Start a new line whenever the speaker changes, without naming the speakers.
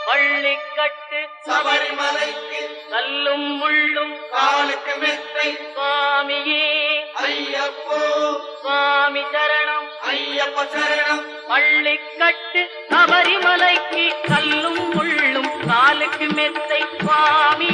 பள்ளிக்கட்டு
சபரிமலைக்கு
கல்லும் முள்ளும்
காலுக்கு மெத்தை
சுவாமியே
ஐயப்போ
சுவாமி சரணம்
ஐயப்ப சரணம்
பள்ளிக்கட்டு சபரிமலைக்கு கல்லும் முள்ளும் காலுக்கு மெத்தை சுவாமி